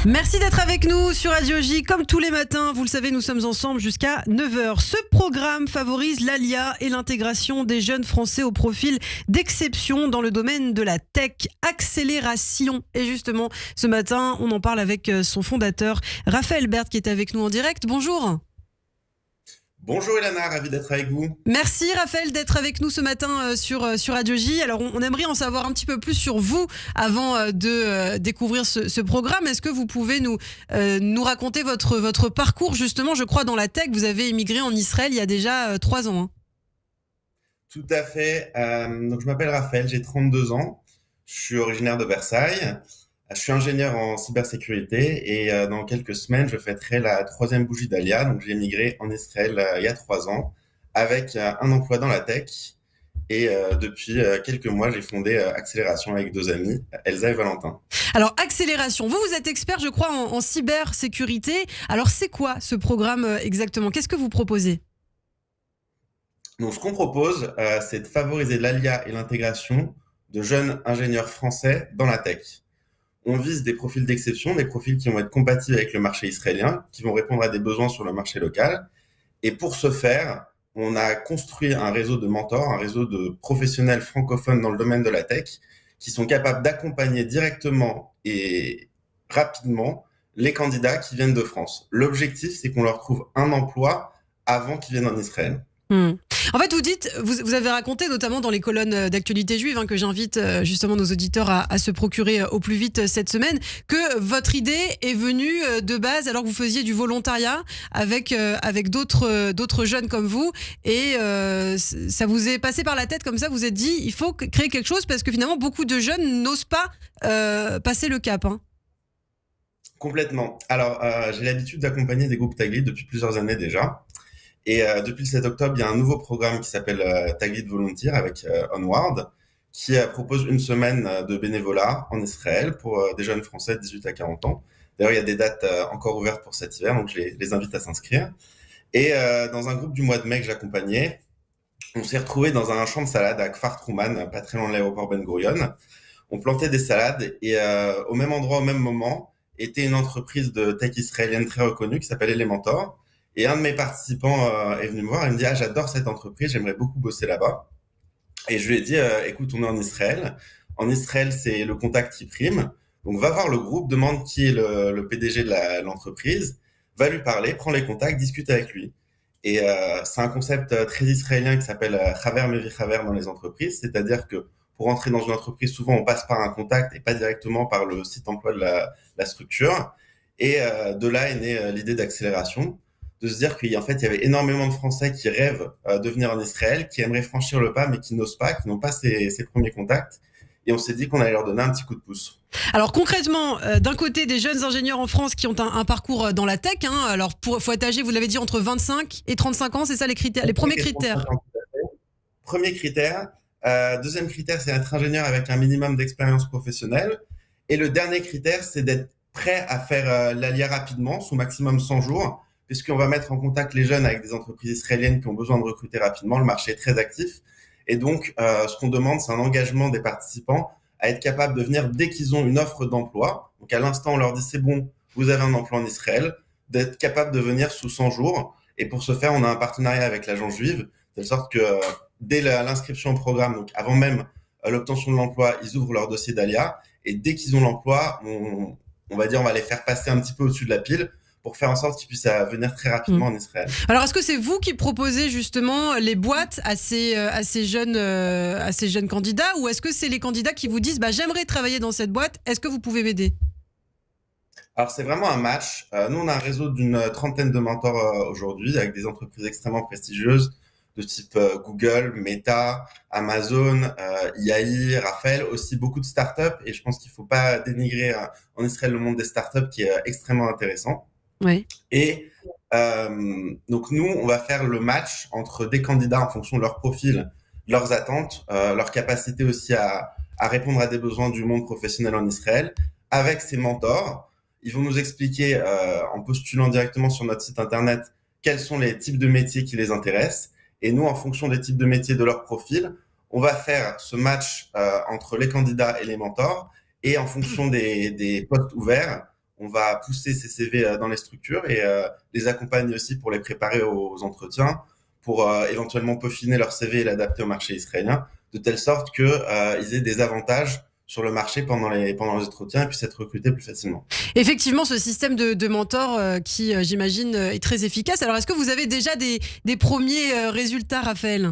Merci d'être avec nous sur Radio J. Comme tous les matins, vous le savez, nous sommes ensemble jusqu'à 9h. Ce programme favorise l'ALIA et l'intégration des jeunes Français au profil d'exception dans le domaine de la tech, accélération. Et justement, ce matin, on en parle avec son fondateur, Raphaël Berthe, qui est avec nous en direct. Bonjour. Bonjour Elana, ravi d'être avec vous. Merci Raphaël d'être avec nous ce matin sur Radio J. Alors on aimerait en savoir un petit peu plus sur vous avant de découvrir ce programme. Est-ce que vous pouvez nous raconter votre parcours justement, je crois, dans la tech? Vous avez émigré en Israël il y a déjà 3 ans. Tout à fait. Donc je m'appelle Raphaël, j'ai 32 ans. Je suis originaire de Versailles. Je suis ingénieur en cybersécurité et dans quelques semaines, je fêterai la 3e bougie d'Alia. Donc j'ai émigré en Israël il y a 3 ans avec un emploi dans la tech. Et depuis quelques mois, j'ai fondé Accélération avec 2 amis, Elsa et Valentin. Alors Accélération, vous êtes expert, je crois, en cybersécurité. Alors c'est quoi ce programme exactement? Qu'est-ce que vous proposez? Donc ce qu'on propose, c'est de favoriser l'ALIA et l'intégration de jeunes ingénieurs français dans la tech. On vise des profils d'exception, des profils qui vont être compatibles avec le marché israélien, qui vont répondre à des besoins sur le marché local. Et pour ce faire, on a construit un réseau de mentors, un réseau de professionnels francophones dans le domaine de la tech, qui sont capables d'accompagner directement et rapidement les candidats qui viennent de France. L'objectif, c'est qu'on leur trouve un emploi avant qu'ils viennent en Israël. En fait, vous avez raconté, notamment dans les colonnes d'actualité juive, que j'invite justement nos auditeurs à se procurer au plus vite cette semaine, que votre idée est venue de base alors que vous faisiez du volontariat avec d'autres jeunes comme vous, et ça vous est passé par la tête comme ça, vous vous êtes dit il faut créer quelque chose parce que finalement beaucoup de jeunes n'osent pas passer le cap. Complètement. Alors, j'ai l'habitude d'accompagner des groupes Tag Lead depuis plusieurs années déjà. Et depuis le 7 octobre, il y a un nouveau programme qui s'appelle Tag Lead Volunteer avec Onward, qui propose une semaine de bénévolat en Israël pour des jeunes Français de 18 à 40 ans. D'ailleurs, il y a des dates encore ouvertes pour cet hiver, donc je les invite à s'inscrire. Et dans un groupe du mois de mai que j'accompagnais, on s'est retrouvés dans un champ de salade à Kfar Trouman, pas très loin de l'aéroport Ben Gurion. On plantait des salades et au même endroit, au même moment, était une entreprise de tech israélienne très reconnue qui s'appelle Elementor. Et un de mes participants est venu me voir et me dit « Ah, j'adore cette entreprise, j'aimerais beaucoup bosser là-bas. » Et je lui ai dit « Écoute, on est en Israël. En Israël, c'est le contact qui prime. Donc, va voir le groupe, demande qui est le PDG de l'entreprise, va lui parler, prends les contacts, discute avec lui. » Et c'est un concept très israélien qui s'appelle « Chaver mevi chaver » dans les entreprises. C'est-à-dire que pour entrer dans une entreprise, souvent, on passe par un contact et pas directement par le site emploi de la structure. Et de là est née l'idée d'accélération, de se dire qu'en fait, il y avait énormément de Français qui rêvent de venir en Israël, qui aimeraient franchir le pas, mais qui n'osent pas, qui n'ont pas ces premiers contacts. Et on s'est dit qu'on allait leur donner un petit coup de pouce. Alors concrètement, d'un côté, des jeunes ingénieurs en France qui ont un parcours dans la tech. Alors, faut être âgé, vous l'avez dit, entre 25 et 35 ans, c'est ça les critères, les premiers critères? Premier critère. Deuxième critère, c'est être ingénieur avec un minimum d'expérience professionnelle. Et le dernier critère, c'est d'être prêt à faire l'ALIA rapidement, sous maximum 100 jours, puisqu'on va mettre en contact les jeunes avec des entreprises israéliennes qui ont besoin de recruter rapidement. Le marché est très actif. Et donc, ce qu'on demande, c'est un engagement des participants à être capable de venir dès qu'ils ont une offre d'emploi. Donc, à l'instant, on leur dit, c'est bon, vous avez un emploi en Israël, d'être capable de venir sous 100 jours. Et pour ce faire, on a un partenariat avec l'agence juive, de telle sorte que dès l'inscription au programme, donc avant même l'obtention de l'emploi, ils ouvrent leur dossier d'ALIA. Et dès qu'ils ont l'emploi, on va les faire passer un petit peu au-dessus de la pile pour faire en sorte qu'ils puissent venir très rapidement en Israël. Alors, est-ce que c'est vous qui proposez justement les boîtes à ces jeunes candidats, ou est-ce que c'est les candidats qui vous disent j'aimerais travailler dans cette boîte, est-ce que vous pouvez m'aider? Alors, c'est vraiment un match. Nous, on a un réseau d'une 30aine de mentors aujourd'hui avec des entreprises extrêmement prestigieuses de type Google, Meta, Amazon, IAI, Raphaël, aussi beaucoup de startups. Et je pense qu'il ne faut pas dénigrer en Israël le monde des startups qui est extrêmement intéressant. Oui. Et donc nous, on va faire le match entre des candidats en fonction de leur profil, leurs attentes, leur capacité aussi à répondre à des besoins du monde professionnel en Israël, avec ces mentors. Ils vont nous expliquer, en postulant directement sur notre site internet, quels sont les types de métiers qui les intéressent. Et nous, en fonction des types de métiers de leur profil, on va faire ce match entre les candidats et les mentors. Et en fonction des postes ouverts, on va pousser ces CV dans les structures et les accompagner aussi pour les préparer aux entretiens, pour éventuellement peaufiner leur CV et l'adapter au marché israélien, de telle sorte qu'ils aient des avantages sur le marché pendant les entretiens et puissent être recrutés plus facilement. Effectivement, ce système de mentor qui, j'imagine, est très efficace. Alors, est-ce que vous avez déjà des premiers résultats, Raphaël?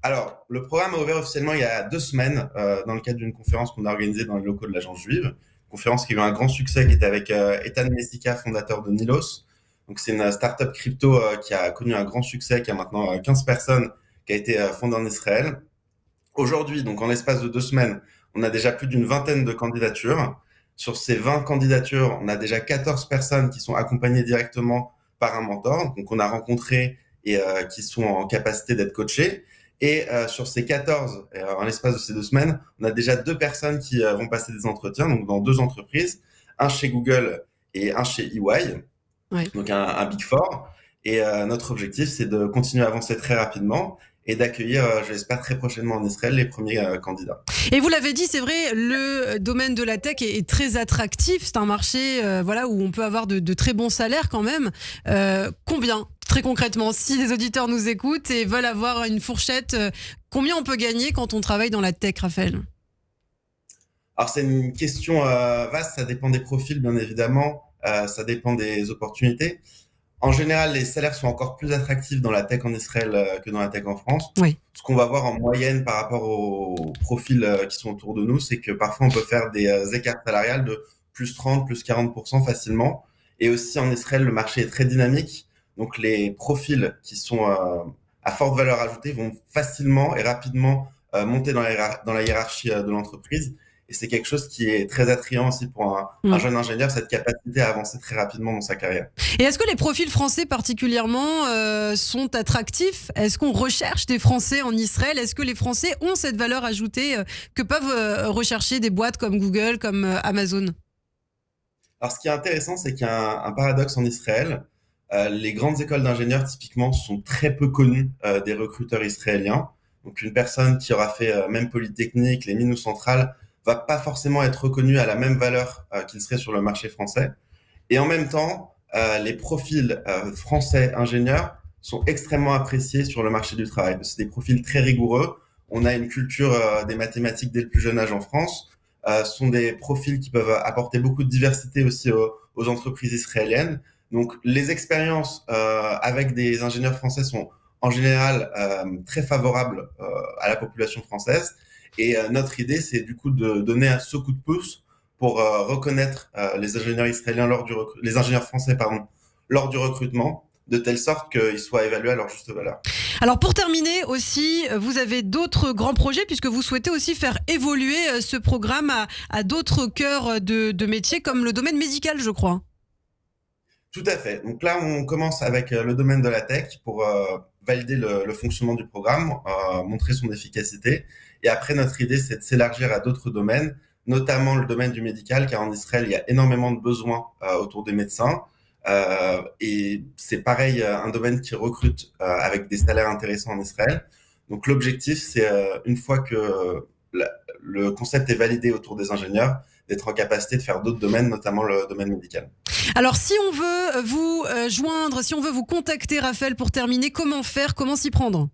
Alors, le programme a ouvert officiellement il y a 2 semaines dans le cadre d'une conférence qu'on a organisée dans les locaux de l'agence juive. Conférence qui a eu un grand succès, qui était avec Ethan Mesika, fondateur de Nilos. Donc, c'est une startup crypto qui a connu un grand succès, qui a maintenant 15 personnes, qui a été fondée en Israël. Aujourd'hui, donc en l'espace de 2 semaines, on a déjà plus d'une vingtaine de candidatures. Sur ces 20 candidatures, on a déjà 14 personnes qui sont accompagnées directement par un mentor, donc on a rencontré et qui sont en capacité d'être coachées. Et sur ces 14, en l'espace de ces 2 semaines, on a déjà 2 personnes qui vont passer des entretiens, donc dans 2 entreprises, un chez Google et un chez EY, Ouais. donc un Big Four. Et notre objectif, c'est de continuer à avancer très rapidement et d'accueillir, je l'espère, très prochainement en Israël les premiers candidats. Et vous l'avez dit, c'est vrai, le domaine de la tech est très attractif. C'est un marché voilà, où on peut avoir de très bons salaires quand même. Combien, très concrètement, si les auditeurs nous écoutent et veulent avoir une fourchette, combien on peut gagner quand on travaille dans la tech, Raphaël? Alors, c'est une question vaste, ça dépend des profils, bien évidemment, ça dépend des opportunités. En général, les salaires sont encore plus attractifs dans la tech en Israël que dans la tech en France. Oui. Ce qu'on va voir en moyenne par rapport aux profils qui sont autour de nous, c'est que parfois on peut faire des écarts salariales de plus 30, plus 40% facilement. Et aussi en Israël, le marché est très dynamique. Donc les profils qui sont à forte valeur ajoutée vont facilement et rapidement monter dans la hiérarchie de l'entreprise. Et c'est quelque chose qui est très attrayant aussi pour un jeune ingénieur, cette capacité à avancer très rapidement dans sa carrière. Et est-ce que les profils français particulièrement sont attractifs? Est-ce qu'on recherche des Français en Israël? Est-ce que les Français ont cette valeur ajoutée que peuvent rechercher des boîtes comme Google, comme Amazon? Alors, ce qui est intéressant, c'est qu'il y a un paradoxe en Israël. Les grandes écoles d'ingénieurs, typiquement, sont très peu connues des recruteurs israéliens. Donc, une personne qui aura fait même Polytechnique, les mines ou Centrale, va pas forcément être reconnue à la même valeur qu'il serait sur le marché français. Et en même temps, les profils français ingénieurs sont extrêmement appréciés sur le marché du travail. C'est des profils très rigoureux. On a une culture des mathématiques dès le plus jeune âge en France. Sont des profils qui peuvent apporter beaucoup de diversité aussi aux entreprises israéliennes. Donc, les expériences avec des ingénieurs français sont en général très favorables à la population française. Et notre idée, c'est du coup de donner ce coup de pouce pour reconnaître les ingénieurs israéliens les ingénieurs français lors du recrutement, de telle sorte qu'ils soient évalués à leur juste valeur. Alors pour terminer aussi, vous avez d'autres grands projets puisque vous souhaitez aussi faire évoluer ce programme à d'autres cœurs de métiers comme le domaine médical, je crois. Tout à fait. Donc là, on commence avec le domaine de la tech pour valider le fonctionnement du programme, montrer son efficacité. Et après, notre idée, c'est de s'élargir à d'autres domaines, notamment le domaine du médical, car en Israël, il y a énormément de besoins autour des médecins. Et c'est pareil, un domaine qui recrute avec des salaires intéressants en Israël. Donc l'objectif, c'est une fois que le concept est validé autour des ingénieurs, d'être en capacité de faire d'autres domaines, notamment le domaine médical. Alors si on veut vous joindre, si on veut vous contacter, Raphaël, pour terminer, comment faire, comment s'y prendre?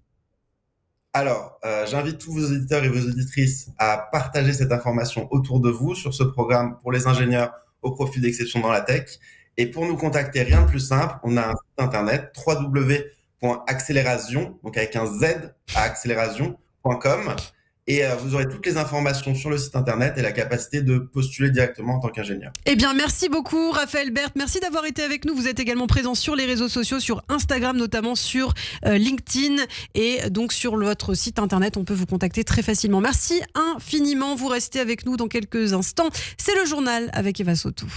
Alors, j'invite tous vos auditeurs et vos auditrices à partager cette information autour de vous sur ce programme pour les ingénieurs au profil d'exception dans la tech. Et pour nous contacter, rien de plus simple, on a un site internet www.acceleration, donc avec un Z à acceleration.com. Et vous aurez toutes les informations sur le site internet et la capacité de postuler directement en tant qu'ingénieur. Eh bien, merci beaucoup, Raphaël Berth. Merci d'avoir été avec nous. Vous êtes également présent sur les réseaux sociaux, sur Instagram, notamment sur LinkedIn. Et donc, sur votre site internet, on peut vous contacter très facilement. Merci infiniment. Vous restez avec nous dans quelques instants. C'est le journal avec Eva Sotou.